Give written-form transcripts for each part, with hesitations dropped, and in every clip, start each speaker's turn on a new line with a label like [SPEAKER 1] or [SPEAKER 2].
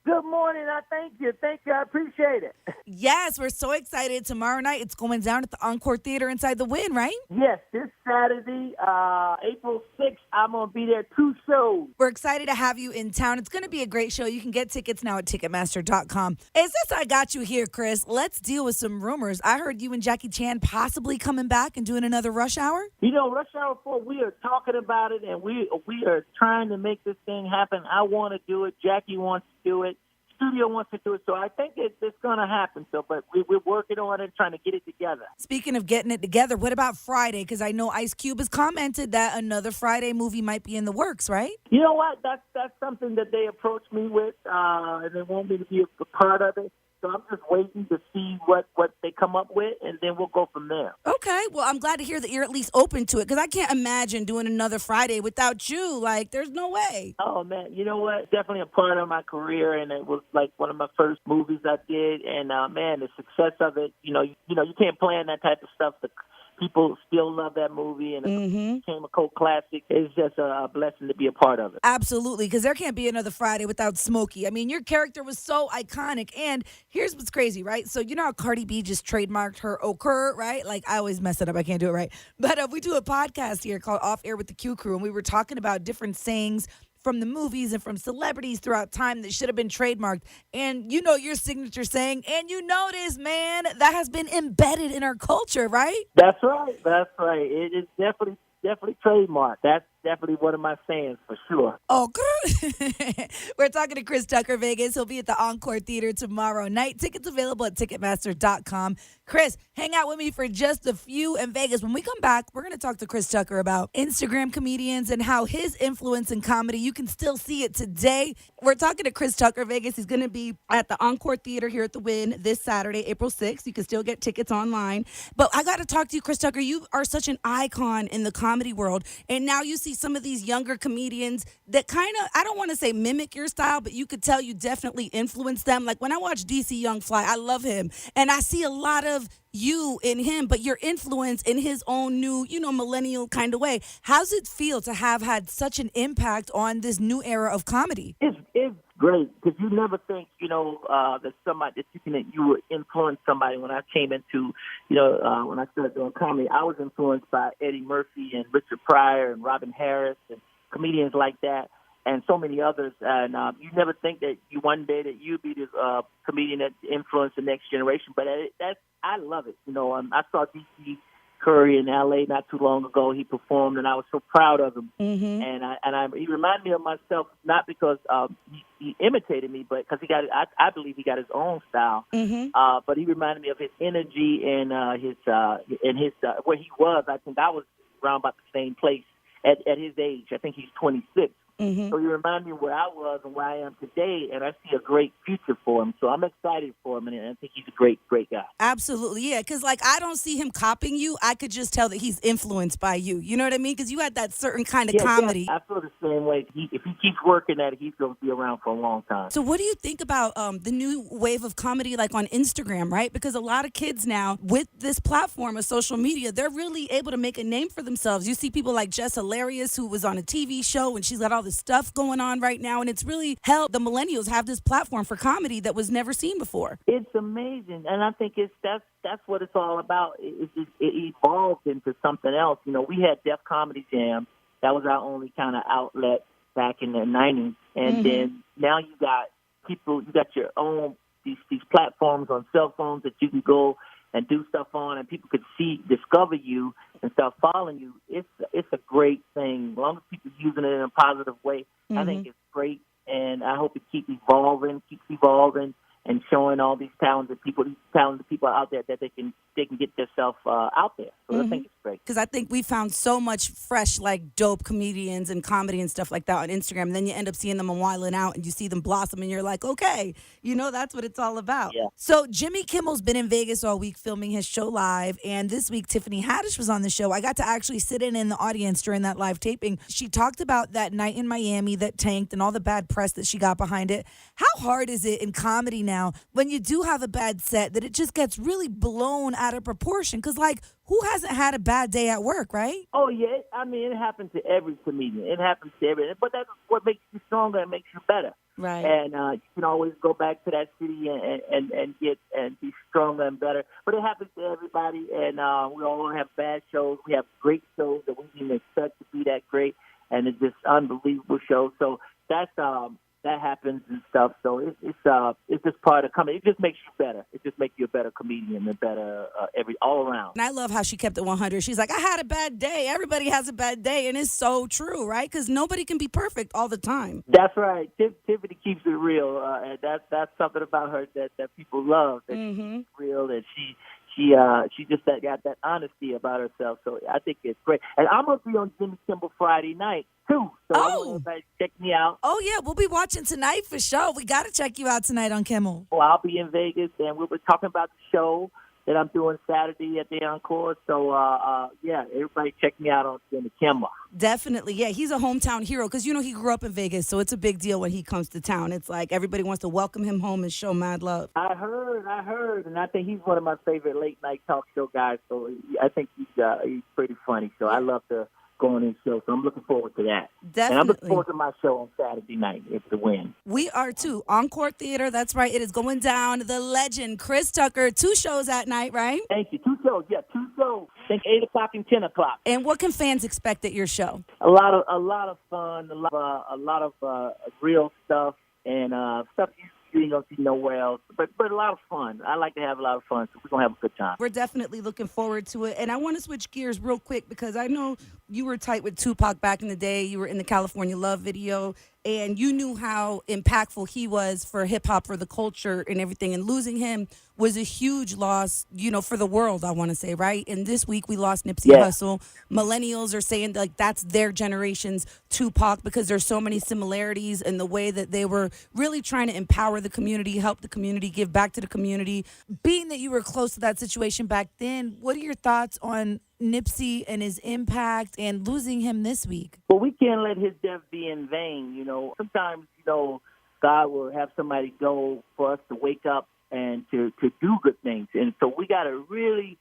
[SPEAKER 1] Good morning. I thank you. Thank you. I appreciate it.
[SPEAKER 2] Yes, we're so excited. Tomorrow night, it's going down at the Encore Theater inside the Wynn, right?
[SPEAKER 1] Yes, this Saturday, April 6th, I'm going to be there 2 shows.
[SPEAKER 2] We're excited to have you in town. It's going to be a great show. You can get tickets now at Ticketmaster.com. Is this I got you here, Chris? Let's deal with some rumors. I heard you and Jackie Chan possibly coming back and doing another Rush Hour.
[SPEAKER 1] You know, Rush Hour 4, we are talking about it, and we are trying to make this thing happen. I want to do it. Jackie wants to do it. Studio wants to do it. So I think it's going to happen. So, but we're working on it, trying to get it together.
[SPEAKER 2] Speaking of getting it together, what about Friday? Because I know Ice Cube has commented that another Friday movie might be in the works, right?
[SPEAKER 1] You know what? That's something that they approached me with, and they want me to be a part of it. So I'm just waiting to see what they come up with, and then we'll go from there.
[SPEAKER 2] Okay. Well, I'm glad to hear that you're at least open to it because I can't imagine doing another Friday without you. Like, there's no way.
[SPEAKER 1] Oh, man. You know what? Definitely a part of my career, and it was like one of my first movies I did. And, man, the success of it, you can't plan that type of stuff. People still love that movie, and it became a cult classic. It's just a blessing to be a part of it.
[SPEAKER 2] Absolutely, because there can't be another Friday without Smokey. I mean, your character was so iconic. And here's what's crazy, right? So you know how Cardi B just trademarked her occur, right? Like, I always mess it up. I can't do it right. But we do a podcast here called Off Air with the Q Crew, and we were talking about different sayings from the movies and from celebrities throughout time that should have been trademarked. And you know your signature saying, and you notice, man, that has been embedded in our culture, right?
[SPEAKER 1] That's right. That's right. It is definitely trademarked. That's definitely one of my sayings for sure.
[SPEAKER 2] Oh, girl. We're talking to Chris Tucker, Vegas. He'll be at the Encore Theater tomorrow night. Tickets available at Ticketmaster.com. Chris, hang out with me for just a few in Vegas. When we come back, we're going to talk to Chris Tucker about Instagram comedians and how his influence in comedy, you can still see it today. We're talking to Chris Tucker, Vegas. He's going to be at the Encore Theater here at the Wynn this Saturday, April 6th. You can still get tickets online. But I got to talk to you, Chris Tucker. You are such an icon in the comedy world. And now you see some of these younger comedians that kind of, I don't want to say mimic your style, but you could tell you definitely influence them. Like when I watch DC Young Fly, I love him. And I see a lot of you in him, but your influence in his own new, millennial kind of way. How's it feel to have had such an impact on this new era of comedy?
[SPEAKER 1] It's great because you never think, that somebody that you would influence somebody. When I came into, when I started doing comedy, I was influenced by Eddie Murphy and Richard Pryor and Robin Harris and comedians like that, and so many others. And you never think that one day that you'd be this comedian that influenced the next generation. But I love it. I saw D.C. Curry in L.A. not too long ago. He performed, and I was so proud of him. Mm-hmm. And he reminded me of myself, not because he imitated me, but because I believe he got his own style. Mm-hmm. But he reminded me of his energy and his where he was. I think I was around about the same place at his age. I think he's 26. Mm-hmm. So he reminded me of where I was and where I am today, and I see a great future for him. So I'm excited for him, and I think he's a great, great guy.
[SPEAKER 2] Absolutely, yeah, because, I don't see him copying you. I could just tell that he's influenced by you. You know what I mean? Because you had that certain kind of comedy.
[SPEAKER 1] Yeah, I feel the same way. If he keeps working at it, he's going to be around for a long time.
[SPEAKER 2] So what do you think about the new wave of comedy, like on Instagram, right? Because a lot of kids now, with this platform of social media, they're really able to make a name for themselves. You see people like Jess Hilarious, who was on a TV show, and she's got all this stuff going on right now, and it's really helped the millennials have this platform for comedy that was never seen before.
[SPEAKER 1] It's amazing, and I think that's what it's all about. It evolved into something else. We had Def Comedy Jam. That was our only kind of outlet back in the 90s, and then now you got your own these platforms on cell phones that you can go and do stuff on, and people could discover you and start following you. It's a great thing. As long as people using it in a positive way, I think it's great, and I hope it keeps evolving, and showing all these talented people out there that they can get themselves out there. So I think it's great.
[SPEAKER 2] Because I think we found so much fresh, dope comedians and comedy and stuff like that on Instagram. And then you end up seeing them on Wildin' Out, and you see them blossom, and you're like, okay, that's what it's all about.
[SPEAKER 1] Yeah.
[SPEAKER 2] So Jimmy Kimmel's been in Vegas all week filming his show live, and this week Tiffany Haddish was on the show. I got to actually sit in the audience during that live taping. She talked about that night in Miami that tanked and all the bad press that she got behind it. How hard is it in comedy now when you do have a bad set that it just gets really blown out of proportion? Because, who hasn't had a bad day at work, right?
[SPEAKER 1] Oh, yeah. I mean, it happens to every comedian. It happens to every. But that's what makes you stronger and makes you better.
[SPEAKER 2] Right.
[SPEAKER 1] And you can always go back to that city and get and be stronger and better. But it happens to everybody, and we all have bad shows. We have great shows that we didn't expect to be that great, and it's just unbelievable shows. So that's that happens and stuff. So it's just part of comedy. It just makes you better. It just makes you a better comedian, a better all around.
[SPEAKER 2] And I love how she kept it 100. She's like, I had a bad day. Everybody has a bad day. And it's so true, right? Because nobody can be perfect all the time.
[SPEAKER 1] That's right. Tiffany keeps it real, and that's something about her that people love. That she keeps it real, and she just got that honesty about herself. So I think it's great. And I'm gonna be on Jimmy Kimmel Friday night too. So I want everybody to check me out.
[SPEAKER 2] Oh yeah, we'll be watching tonight for sure. We got to check you out tonight on Kimmel.
[SPEAKER 1] Well, I'll be in Vegas, and we'll be talking about the show that I'm doing Saturday at the Encore. So, yeah, everybody check me out on Jimmy Kimmel.
[SPEAKER 2] Definitely. Yeah, he's a hometown hero because, you know, he grew up in Vegas, so it's a big deal when he comes to town. It's like everybody wants to welcome him home and show mad love.
[SPEAKER 1] I heard, and I think he's one of my favorite late-night talk show guys, so I think he's pretty funny. So I love to go on his show, so I'm looking forward to that.
[SPEAKER 2] Definitely.
[SPEAKER 1] And I'm looking forward to my show on Saturday night if the win.
[SPEAKER 2] We are too. Encore Theater, that's right. It is going down. The legend, Chris Tucker, 2 shows at night, right?
[SPEAKER 1] Thank you. 2 shows, yeah, 2 shows. I think 8 o'clock and 10 o'clock.
[SPEAKER 2] And what can fans expect at your show?
[SPEAKER 1] A lot of fun, a lot of real stuff, and stuff you ain't gonna see nowhere else. But a lot of fun. I like to have a lot of fun, so we're gonna have a good time.
[SPEAKER 2] We're definitely looking forward to it. And I want to switch gears real quick because I know you were tight with Tupac back in the day. You were in the California Love video, and you knew how impactful he was for hip hop, for the culture and everything. And losing him was a huge loss, you know, for the world, I want to say, right? And this week we lost Nipsey Hussle. Millennials are saying like that's their generation's Tupac because there's so many similarities in the way that they were really trying to empower the community, help the community, give back to the community. Being that you were close to that situation back then, what are your thoughts on Nipsey and his impact and losing him this week?
[SPEAKER 1] Well, we can't let his death be in vain, you know. Sometimes, you know, God will have somebody go for us to wake up and to do good things. And so we got to really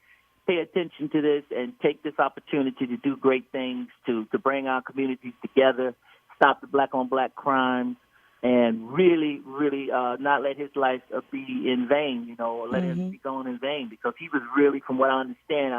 [SPEAKER 1] pay attention to this and take this opportunity to do great things, to bring our communities together, stop the black-on-black crimes, and really, really not let his life be in vain, you know, or let him be gone in vain, because he was really, from what I understand,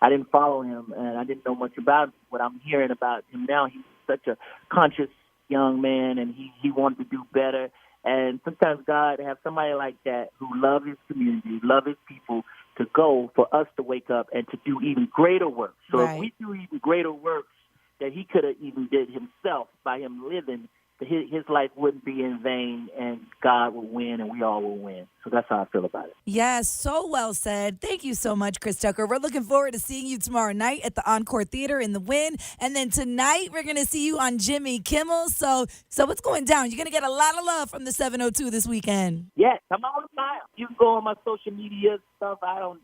[SPEAKER 1] I didn't follow him, and I didn't know much about him. What I'm hearing about him now, he's such a conscious young man, and he wanted to do better. And sometimes God have somebody like that who love his community, love his people, to go for us to wake up and to do even greater work. So if we do even greater works that he could have even did himself by him living, his life wouldn't be in vain, and God will win, and we all will win. So that's how I feel about it.
[SPEAKER 2] Yes, so well said. Thank you so much, Chris Tucker. We're looking forward to seeing you tomorrow night at the Encore Theater in the Win. And then tonight, we're going to see you on Jimmy Kimmel. So what's going down? You're going to get a lot of love from the 702 this weekend.
[SPEAKER 1] Yes, come on by. You can go on my social media stuff. I don't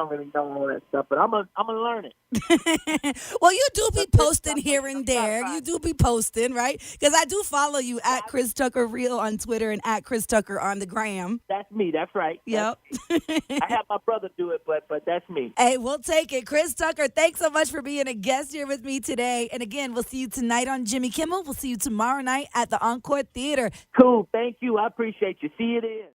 [SPEAKER 1] really know all that stuff, but I'm gonna learn it.
[SPEAKER 2] Well, you do be posting here and there. You do be posting, right? Because I do follow you at Chris Tucker Real on Twitter and at Chris Tucker on the gram.
[SPEAKER 1] That's me. That's right.
[SPEAKER 2] Yep.
[SPEAKER 1] I have my brother do it, but that's me.
[SPEAKER 2] Hey, we'll take it. Chris Tucker, thanks so much for being a guest here with me today. And again, we'll see you tonight on Jimmy Kimmel. We'll see you tomorrow night at the Encore Theater.
[SPEAKER 1] Cool. Thank you. I appreciate you. See you there.